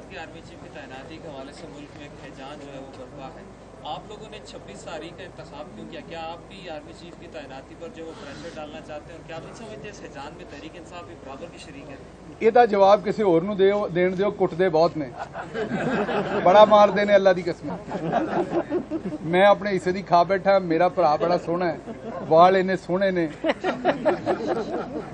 भारत की army chief की तैनाती के हवाले से मुल्क में एक हैजान जो है वो बर्पा है। आप लोगों ने 26 तारीख का इंतखाब क्यों किया? क्या आप भी आर्मी चीफ की तैनाती पर जो वो प्रेशर डालना चाहते हैं, और क्या आप नहीं समझते इस हैजान में तहरीक इंसाफ भी बराबर की शरीक है? ਇਹਦਾ ਜਵਾਬ ਕਿਸੇ ਹੋਰ ਨੂੰ ਦਿਓ, ਦੇਣ ਦਿਓ, ਕੁੱਟਦੇ ਬਹੁਤ ਨੇ, ਬੜਾ ਮਾਰਦੇ ਨੇ ਅੱਲਾ ਦੀ ਕਸਮ। ਮੈਂ ਆਪਣੇ ਹਿੱਸੇ ਦੀ ਖਾ ਬੈਠਾ, ਮੇਰਾ ਭਰਾ ਬੜਾ ਸੋਹਣਾ ਹੈ, ਵਾਲ ਇੰਨੇ ਸੋਹਣੇ ਨੇ,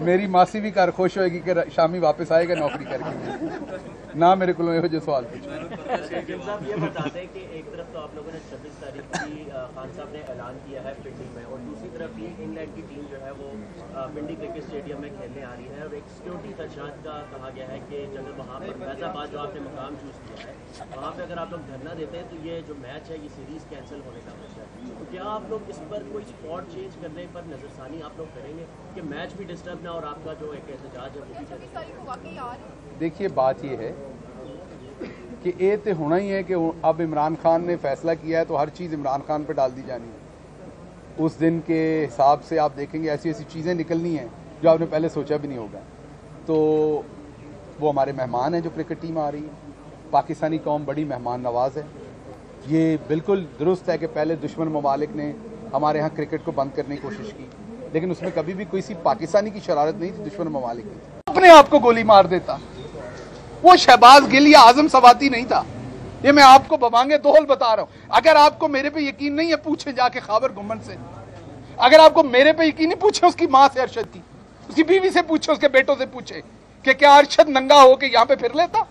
ਮੇਰੀ ਮਾਸੀ ਵੀ ਘਰ ਖੁਸ਼ ਹੋਏਗੀ ਕਿ ਸ਼ਾਮੀ ਵਾਪਸ ਆਏਗਾ ਨੌਕਰੀ ਕਰਕੇ। ना मेरे को ਇਹੋ ਜਿਹੇ ਸਵਾਲ ਪੁੱਛੋ। साहब ये बताते हैं कि एक तरफ तो आप लोगों ने 26 तारीख की खान साहब ने ऐलान किया है पिंडी में, और दूसरी तरफ भी इंग्लैंड की टीम जो है वो पिंडी क्रिकेट स्टेडियम में खेलने आ रही है, और एक सिक्योरिटी खदशात का कहा गया है कि अगर वहाँ पर फैजाबाद जो आपने मकाम चूज किया है वहाँ पर अगर आप लोग धरना देते हैं तो ये जो मैच है ये सीरीज कैंसिल होने का खतरा है। तो क्या आप लोग इस पर कोई स्पॉट चेंज करने पर नजरसानी आप लोग करेंगे कि मैच भी डिस्टर्ब ना और आपका जो एक एहतजाज है वो भी? देखिए, बात ये है कि ये तो होना ही है कि अब इमरान खान ने फैसला किया है तो हर चीज़ इमरान खान पर डाल दी जानी है। उस दिन के हिसाब से आप देखेंगे ऐसी ऐसी चीज़ें निकलनी हैं जो आपने पहले सोचा भी नहीं होगा। तो वो हमारे मेहमान हैं जो क्रिकेट टीम आ रही है, पाकिस्तानी कौम बड़ी मेहमान नवाज है। ये बिल्कुल दुरुस्त है कि पहले दुश्मन ममालिक ने हमारे यहाँ क्रिकेट को बंद करने की कोशिश की, लेकिन उसमें कभी भी कोई सी पाकिस्तानी की शरारत नहीं थी, दुश्मन ममालिक ने अपने आप को गोली मार देता। वो शहबाज गिल या आजम सवाती नहीं था, ये मैं आपको बवांगे दोहल बता रहा हूं। अगर आपको मेरे पे यकीन नहीं है पूछे जाके खाबर गुम्मन से, अगर आपको मेरे पे यकीन नहीं पूछे उसकी माँ से, अरशद की, उसकी बीवी से पूछे, उसके बेटों से पूछे कि क्या अरशद नंगा हो के यहां पे फिर लेता।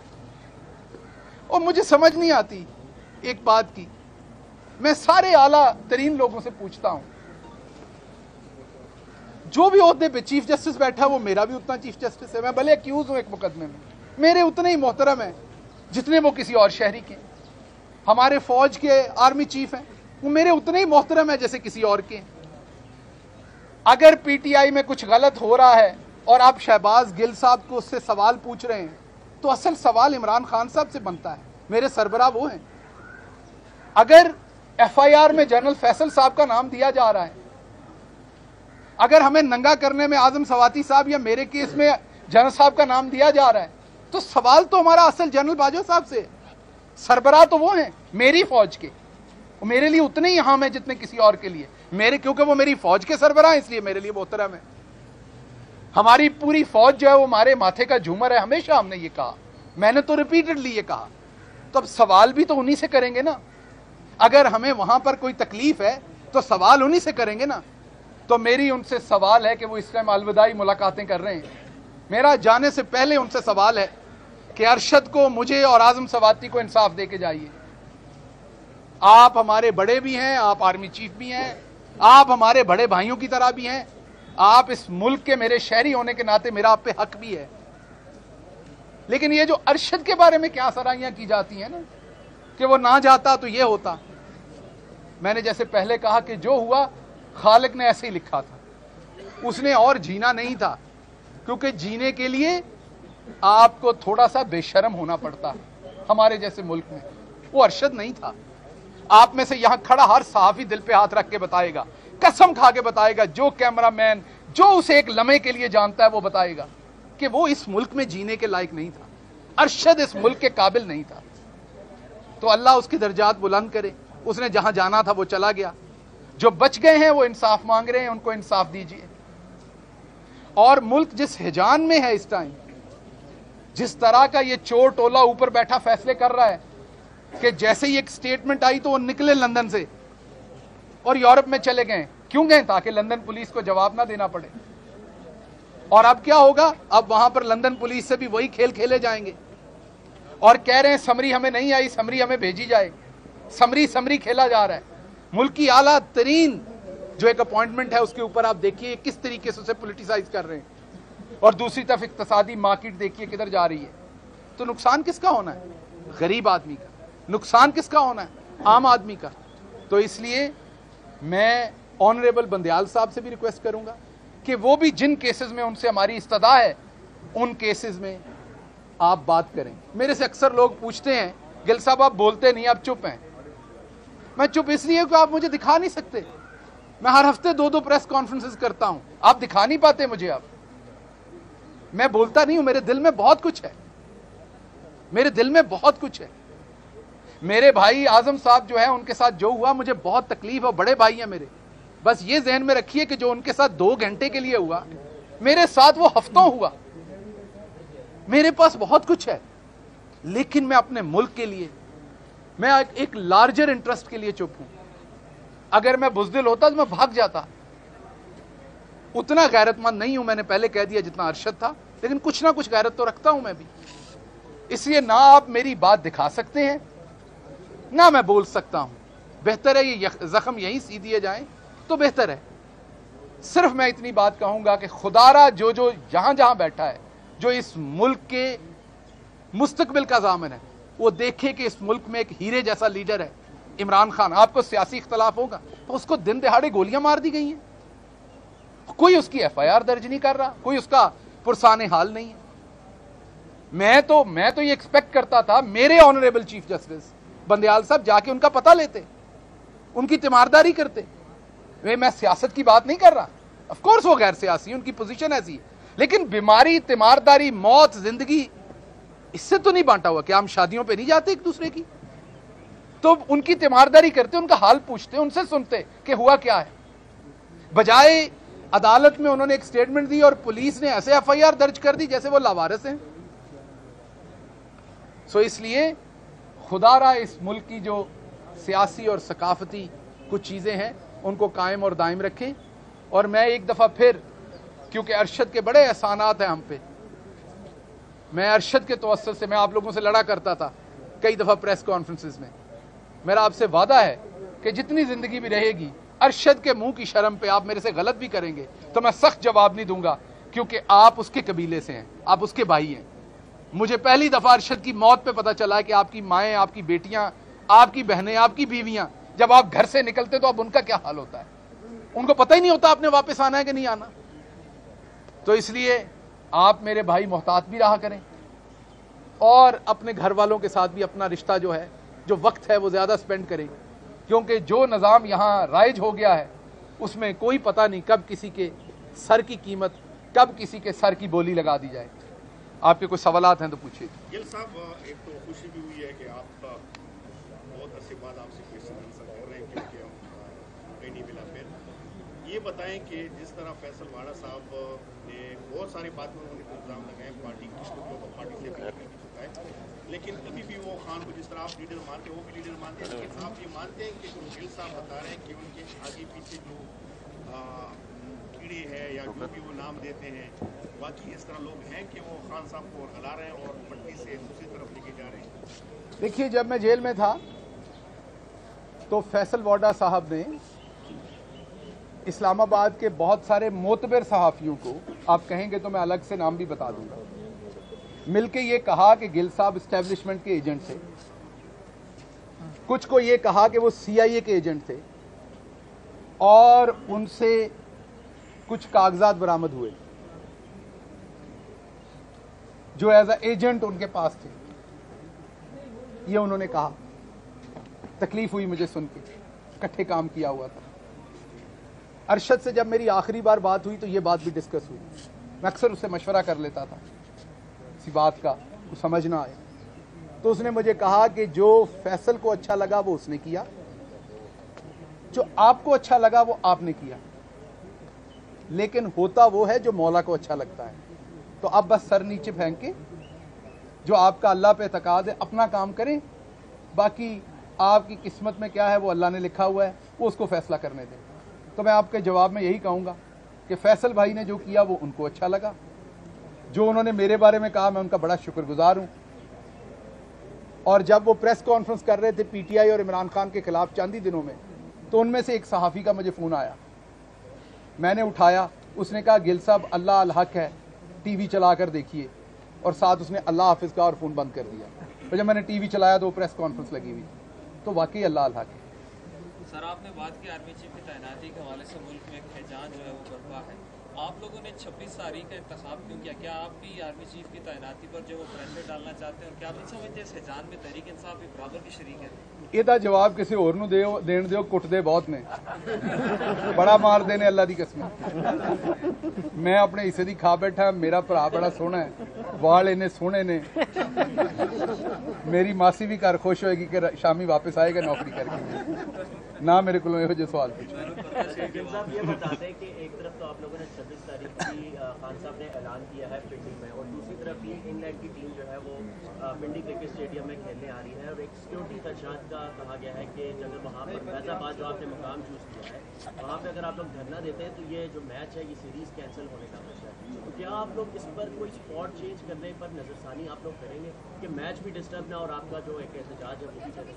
और मुझे समझ नहीं आती एक बात की, मैं सारे आला तरीन लोगों से पूछता हूं, जो भी ओहदे पे चीफ जस्टिस बैठा वो मेरा भी उतना चीफ जस्टिस है, मैं भले अक्यूज हूं एक मुकदमे में, मेरे उतने ही मोहतरम हैं जितने वो किसी और शहरी के। हमारे फौज के आर्मी चीफ हैं, वो मेरे उतने ही मोहतरम हैं जैसे किसी और के। अगर पीटीआई में कुछ गलत हो रहा है और आप शहबाज गिल साहब को उससे सवाल पूछ रहे हैं, तो असल सवाल इमरान खान साहब से बनता है, मेरे सरबराह वो हैं। अगर एफआईआर में जनरल फैसल साहब का नाम दिया जा रहा है, अगर हमें नंगा करने में आजम सवाती साहब या मेरे केस में जनरल साहब का नाम दिया जा रहा है, तो सवाल तो हमारा असल जनरल बाजवा साहब से, सरबराह तो वो हैं मेरी फौज के, वो मेरे लिए उतने ही अहम है जितने किसी और के लिए, मेरे क्योंकि वो मेरी फौज के सरबराह हैं इसलिए मेरे लिए मोहतरम है। हमारी पूरी फौज जो है वो हमारे माथे का झूमर है, हमेशा हमने ये कहा, मैंने तो रिपीटेडली ये कहा। तो अब सवाल भी तो उन्हीं से करेंगे ना, अगर हमें वहां पर कोई तकलीफ है तो सवाल उन्हीं से करेंगे ना। तो मेरी उनसे सवाल है कि वो इस टाइम अलविदाई मुलाकातें कर रहे हैं, मेरा जाने से पहले उनसे सवाल है कि अरशद को, मुझे और आजम सवाती को इंसाफ दे के जाइए। आप हमारे बड़े भी हैं, आप आर्मी चीफ भी हैं, आप हमारे बड़े भाइयों की तरह भी हैं, आप इस मुल्क के मेरे शहरी होने के नाते मेरा आप पे हक भी है। लेकिन ये जो अरशद के बारे में क्या सराहियां की जाती हैं ना कि वो ना जाता तो ये होता, मैंने जैसे पहले कहा कि जो हुआ खालिक ने ऐसे ही लिखा था, उसने और जीना नहीं था, क्योंकि जीने के लिए आपको थोड़ा सा बेशर्म होना पड़ता हमारे जैसे मुल्क में। वो अरशद नहीं था। आप में से यहां खड़ा हर सहाफी दिल पे हाथ रख के बताएगा, कसम खा के बताएगा, जो कैमरामैन जो उसे एक लम्हे के लिए जानता है वो बताएगा कि वो इस मुल्क में जीने के लायक नहीं था, अरशद इस मुल्क के काबिल नहीं था। तो अल्लाह उसकी दर्जात बुलंद करे, उसने जहां जाना था वो चला गया, जो बच गए हैं वो इंसाफ मांग रहे हैं, उनको इंसाफ दीजिए। और मुल्क जिस हिजान में है इस टाइम, जिस तरह का ये चोर टोला ऊपर बैठा फैसले कर रहा है कि जैसे ही एक स्टेटमेंट आई तो वो निकले लंदन से और यूरोप में चले गए। क्यों गए? ताकि लंदन पुलिस को जवाब ना देना पड़े। और अब क्या होगा, अब वहां पर लंदन पुलिस से भी वही खेल खेले जाएंगे और कह रहे हैं समरी हमें नहीं आई, समरी हमें भेजी जाए, समरी समरी खेला जा रहा है। मुल्क की आला तरीन जो एक अपॉइंटमेंट है उसके ऊपर आप देखिए किस तरीके से उसे पॉलिटिसाइज कर रहे हैं, और दूसरी तरफ इक्तिसादी मार्केट देखिए किधर जा रही है। तो नुकसान किसका होना है? गरीब आदमी का। नुकसान किसका होना है? आम आदमी का। तो इसलिए मैं ऑनरेबल बंदयाल साहब से भी रिक्वेस्ट करूंगा कि वो भी जिन केसेस में उनसे हमारी इस्तदा है उन केसेस में आप बात करें। मेरे से अक्सर लोग पूछते हैं गिल साहब आप बोलते नहीं, आप चुप हैं। मैं चुप इसलिए कि आप मुझे दिखा नहीं सकते। मैं हर हफ्ते 2-2 प्रेस कॉन्फ्रेंसेस करता हूं, आप दिखा नहीं पाते मुझे। आप मैं बोलता नहीं हूं, मेरे दिल में बहुत कुछ है। मेरे दिल में बहुत कुछ है। मेरे भाई आजम साहब जो है, उनके साथ जो हुआ मुझे बहुत तकलीफ है, बड़े भाई हैं मेरे। बस ये जहन में रखिए कि जो उनके साथ 2 घंटे के लिए हुआ, मेरे साथ वो हफ्तों हुआ। मेरे पास बहुत कुछ है, लेकिन मैं अपने मुल्क के लिए, मैं एक लार्जर इंटरेस्ट के लिए चुप हूं। अगर मैं बुज़दिल होता तो मैं भाग जाता। उतना गैरतमंद नहीं हूं, मैंने पहले कह दिया, जितना अरशद था, लेकिन कुछ ना कुछ गैरत तो रखता हूं मैं भी। इसलिए ना आप मेरी बात दिखा सकते हैं, ना मैं बोल सकता हूं। बेहतर है ये जख्म यहीं सी दिए जाएं तो बेहतर है। सिर्फ मैं इतनी बात कहूंगा कि खुदारा जो जहां जहां बैठा है, जो इस मुल्क के मुस्तकबिल का ज़ामिन है, वो देखे कि इस मुल्क में एक हीरे जैसा लीडर है, इमरान खान। आपको सियासी इख्तलाफ होगा तो उसको दिन दहाड़े गोलियां मार दी गई हैं, कोई उसकी FIR दर्ज नहीं कर रहा, कोई उसका पुरसाने हाल नहीं है। मैं तो ये एक्सपेक्ट करता था मेरे ऑनरेबल चीफ जस्टिस बंदयाल साहब जाके उनका पता लेते, उनकी तीमारदारी करते। मैं सियासत की बात नहीं कर रहा, ऑफ कोर्स वो गैर सियासी, उनकी पोजीशन ऐसी है, लेकिन बीमारी, तीमारदारी, मौत, जिंदगी, इससे तो नहीं बांटा हुआ कि हम शादियों पे नहीं जाते एक दूसरे की। तो उनकी तीमारदारी करते, उनका हाल पूछते, उनसे सुनते कि हुआ क्या है। बजाय अदालत में उन्होंने एक स्टेटमेंट दी और पुलिस ने ऐसे FIR दर्ज कर दी जैसे वो लावारिस हैं। सो इसलिए खुदारा इस मुल्क की जो सियासी और सकाफती कुछ चीजें हैं उनको कायम और दायम रखें। और मैं एक दफा फिर, क्योंकि अरशद के बड़े एहसानात हैं हम पे, मैं अरशद के तवस्सुल से, मैं आप लोगों से लड़ा करता था कई दफा प्रेस कॉन्फ्रेंसेस में। मेरा आपसे वादा है कि जितनी जिंदगी भी रहेगी, अरशद के मुंह की शर्म पे आप मेरे से गलत भी करेंगे तो मैं सख्त जवाब नहीं दूंगा, क्योंकि आप उसके कबीले से हैं, आप उसके भाई हैं। मुझे पहली दफा अरशद की मौत पे पता चला कि आपकी माएँ, आपकी बेटियां, आपकी बहनें, आपकी बीवियां, जब आप घर से निकलते तो अब उनका क्या हाल होता है। उनको पता ही नहीं होता आपने वापस आना है कि नहीं आना। तो इसलिए आप मेरे भाई मोहतात भी रहा करें, और अपने घर वालों के साथ भी अपना रिश्ता जो है, जो वक्त है, वो ज्यादा स्पेंड करें, क्योंकि जो निज़ाम यहाँ राइज हो गया है उसमें कोई पता नहीं कब किसी के सर की कीमत, कब किसी के सर की बोली लगा दी जाए। आपके कोई सवालात हैं तो पूछिए। गिल साहब, एक तो खुशी भी हुई है कि आप बहुत अरसे बाद आपसे क्वेश्चन आंसर कर रहे हैं, क्योंकि हम कहीं नहीं मिला। फिर ये बताएं कि जिस तरह फैसल वाड़ा साहब ने बहुत सारी बातों में इल्ज़ाम लगाए पार्टी कुछ लोगों को पार्टी से भी निकल चुका है, लेकिन कभी भी वो खान को जिस तरह आप लीडर मानते हैं वो भी लीडर मानते हैं, लेकिन आप ये मानते हैं कि जो गिल साहब बता रहे हैं कि उनके आगे पीछे जो कीड़े हैं या जो भी वो नाम देते हैं, बाकी इस तरह लोग हैं कि वो खान साहब को गला रहे हैं और पट्टी से दूसरी तरफ लेके जा रहे हैं। देखिए, जब मैं जेल में था तो फैसल वाडा साहब ने इस्लामाबाद के बहुत सारे मोतबर सहाफ़ियों को, आप कहेंगे तो मैं अलग से नाम भी बता दूंगा, मिलके ये कहा कि गिल साहब इस्टेब्लिशमेंट के एजेंट थे, कुछ को ये कहा कि वो CIA के एजेंट थे, और उनसे कुछ कागजात बरामद हुए जो एज ए एजेंट उनके पास थे। ये उन्होंने कहा। तकलीफ हुई मुझे सुन के, इकट्ठे काम किया हुआ था। अरशद से जब मेरी आखिरी बार बात हुई तो ये बात भी डिस्कस हुई। मैं अक्सर उससे मशवरा कर लेता था किसी बात का, वो समझ ना आए तो उसने मुझे कहा कि जो फैसल को अच्छा लगा वो उसने किया, जो आपको अच्छा लगा वो आपने किया, लेकिन होता वो है जो मौला को अच्छा लगता है। तो अब बस सर नीचे फेंक के जो आपका अल्लाह पे एतकाद है अपना काम करें, बाकी आपकी किस्मत में क्या है वो अल्लाह ने लिखा हुआ है, वो उसको फैसला करने दें। तो मैं आपके जवाब में यही कहूँगा कि फैसल भाई ने जो किया वो उनको अच्छा लगा, जो उन्होंने मेरे बारे में कहा मैं उनका बड़ा शुक्रगुजार हूँ। और जब वो प्रेस कॉन्फ्रेंस कर रहे थे PTI और इमरान खान के खिलाफ चंद ही दिनों में, तो उनमें से एक सहाफ़ी का मुझे फ़ोन आया, मैंने उठाया, उसने कहा गिल साहब अल्लाह अल हक है, TV चला कर देखिए, और साथ उसने अल्लाह हाफिज़ का और फ़ोन बंद कर दिया। तो जब मैंने TV चलाया तो प्रेस कॉन्फ्रेंस लगी हुई, तो वाकई अल्लाह अल हक है। सर, आपने बात की आर्मी चीफ की तैनाती के हवाले से मुल्क में एक हैजान जो है वो बर्पा है। आप लोगों ने 26 तारीख का इंतखाब क्यों किया? क्या आप भी आर्मी चीफ की तैनाती पर जो वो प्रेशर डालना चाहते हैं और क्या आप नहीं समझते इस हिजान में तहरीक इंसाफ भी बराबर की शरीक है? ਇਹਦਾ ਜਵਾਬ ਕਿਸੇ ਹੋਰ ਨੂੰ ਦਿਓ, ਦੇਣ ਦਿਓ, ਕੁੱਟਦੇ ਬਹੁਤ ਨੇ, ਬੜਾ ਮਾਰਦੇ ਨੇ ਅੱਲਾ ਦੀ ਕਸਮ। ਮੈਂ ਆਪਣੇ ਹਿੱਸੇ ਦੀ ਖਾ ਬੈਠਾ, ਮੇਰਾ ਭਰਾ ਬੜਾ ਸੋਹਣਾ ਹੈ, ਵਾਲ ਇੰਨੇ ਸੋਹਣੇ ਨੇ, ਮੇਰੀ ਮਾਸੀ ਵੀ ਘਰ ਖੁਸ਼ ਹੋਏਗੀ ਕਿ ਸ਼ਾਮੀ ਵਾਪਸ ਆਏਗਾ ਨੌਕਰੀ ਕਰਕੇ। ਨਾ ਮੇਰੇ ਕੋਲੋਂ ਇਹੋ ਜਿਹੇ ਸਵਾਲ ਪੁੱਛੋ। गिल साहब ये बताते हैं कि एक तरफ तो आप लोगों ने 26 तारीख की खान साहब ने ऐलान किया है पिंडी में, और दूसरी तरफ टीम इंग्लैंड की टीम जो है वो पिंडी क्रिकेट स्टेडियम में खेलने आ रही है, और एक सिक्योरिटी खदशात का कहा गया है कि अगर वहाँ पर फैजाबाद जो आपने मुकाम चूज़ किया है वहाँ पर अगर आप लोग धरना देते हैं तो ये जो मैच है ये सीरीज़ कैंसिल होने का खतरा है। तो क्या आप लोग इस पर कोई स्पॉट चेंज करने पर नज़रसानी आप लोग करेंगे कि मैच भी डिस्टर्ब ना और आपका जो एक एहतजाज है वो भी चले?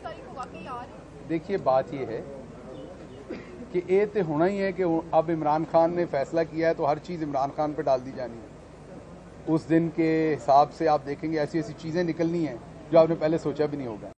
देखिए बात ये है कि ये तो होना ही है कि अब इमरान खान ने फैसला किया है तो हर चीज़ इमरान खान पर डाल दी जानी है। उस दिन के हिसाब से आप देखेंगे ऐसी ऐसी चीज़ें निकलनी हैं जो आपने पहले सोचा भी नहीं होगा।